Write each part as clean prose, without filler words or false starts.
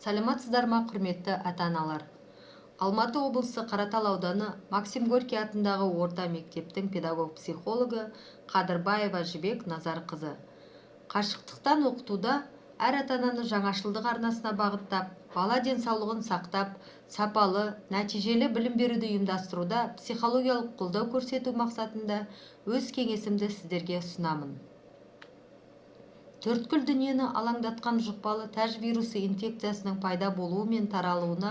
Саламатсыздар ма, құрметті ата-аналар? Алматы облысы Қаратал ауданы Максим Горький атындағы орта мектептің педагог-психологы Қадырбаева Жібек Назарқызы. Қашықтықтан оқытуда әр ата-ананы жаңашылдық арнасына бағыттап, бала денсаулығын сақтап, сапалы, нәтижелі білім беруді ұйымдастыруда психологиялық қолдау көрсету мақсатында өз кеңесімді сіздерге ұсынамын. Төрткүл дүниені алаңдатқан жұқпалы тәж вирусы инфекциясының пайда болуы мен таралуына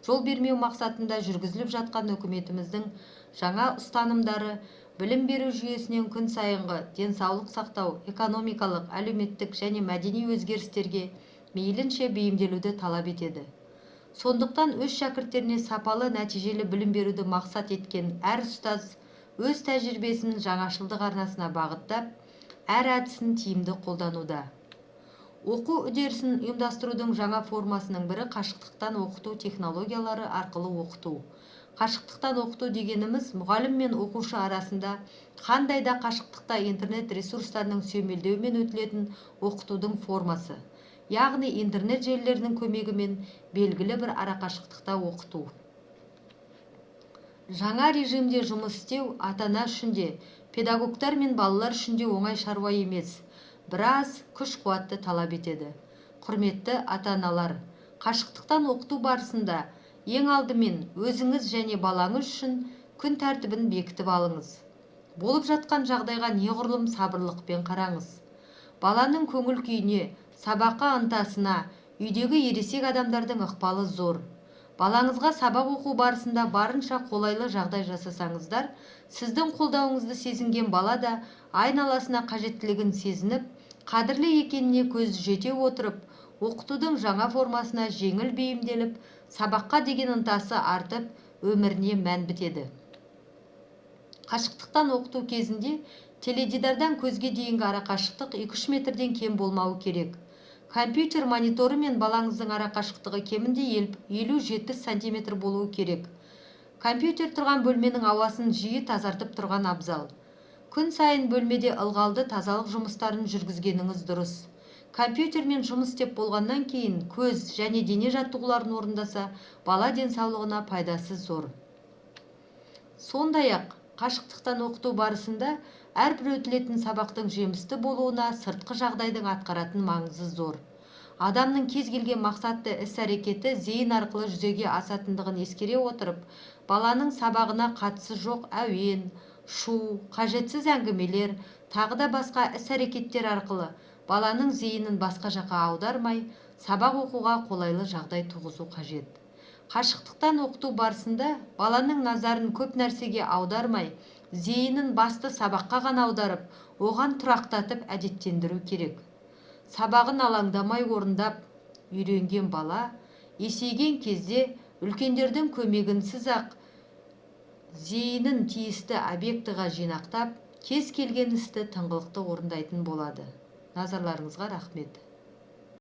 жол бермеу мақсатында жүргізіліп жатқан үкіметіміздің жаңа ұстанымдары білім беру жүйесінен күн сайынғы денсаулық сақтау, экономикалық, әлеуметтік және мәдени өзгерістерге мейлінше бейімделуді талап етеді. Сондықтан өз шәкірттеріне сапалы, нәтижелі білім беруді мақсат еткен әр ұстаз өз тәжірибесін жаңашылдық арнасына бағыттап, әр әдісін тиімді қолдануда. Оқу үдерісін ұйымдастырудың жаңа формасының бірі қашықтықтан оқыту технологиялары арқылы оқыту. Қашықтықтан оқыту дегеніміз мұғалім мен оқушы арасында қандай да қашықтықта интернет ресурстарының сүйемелдеуімен өтілетін оқытудың формасы. Яғни интернет желілерінің көмегімен белгілі бір арақашықтықта оқыту. Жаңа режимде жұмыс істеу ата-ана үшін де, педагогтар мен балалар үшін де оңай шаруа емес. Біраз күш-қуатты талап етеді. Құрметті ата-аналар, қашықтықтан оқыту барысында ең алдымен өзіңіз және балаңыз үшін күн тәртібін бекітіп алыңыз. Болып жатқан жағдайға неғұрлым сабырлықпен қараңыз. Баланың көңіл күйіне, сабаққа ынтасына, үйдегі ересек адамдардың ықпалы зор. Балаңызға сабақ оқу барысында барынша қолайлы жағдай жасасаңыздар, сіздің қолдауыңызды сезінген бала да айналасына қажеттілігін сезініп, қадірлі екеніне көзі жете отырып, оқытудың жаңа формасына жеңіл бейімделіп, сабаққа деген ынтасы артып, өміріне мән бітеді. Қашықтықтан оқыту кезінде теледидардан көзге дейінгі арақашықтық 2-3 метрден кем болмауы керек. Компьютер мониторы мен балаңыздың арақашықтығы кемінде 50-70 см болуы керек. Компьютер тұрған бөлменің ауасын жиі тазартып тұрған абзал. Күн сайын бөлмеде ылғалды тазалық жұмыстарын жүргізгеніңіз дұрыс. Компьютермен жұмыс істеп болғаннан кейін көз және дене жаттығуларын орындаса, бала денсаулығына пайдасы зор. Сондай-ақ, қашықтықтан оқыту барысында әрбір өтілетін сабақтың жемісті болуына сыртқы жағдайдың атқаратын маңызы зор. Адамның кез келген мақсатты іс-әрекеті зейін арқылы жүзеге асатындығын ескере отырып, баланың сабағына қатысы жоқ әуен, шу, қажетсіз әңгімелер, тағы да басқа іс-әрекеттер арқылы баланың зейінін басқа жаққа аудармай, сабақ оқуға қолайлы жағдай туғызу қажет. Қашықтықтан оқыту барысында баланың назарын көп нәрсеге аудармай, зейінін басты сабаққа ғана аударып, оған тұрақтатып әдеттендіру керек. Сабағын алаңдамай орындап үйренген бала, есейген кезде үлкендердің көмегінсіз-ақ зейінін тиісті объектіға жинақтап, кез келген істі тыңғылықты орындайтын болады. Назарларыңызға рахмет.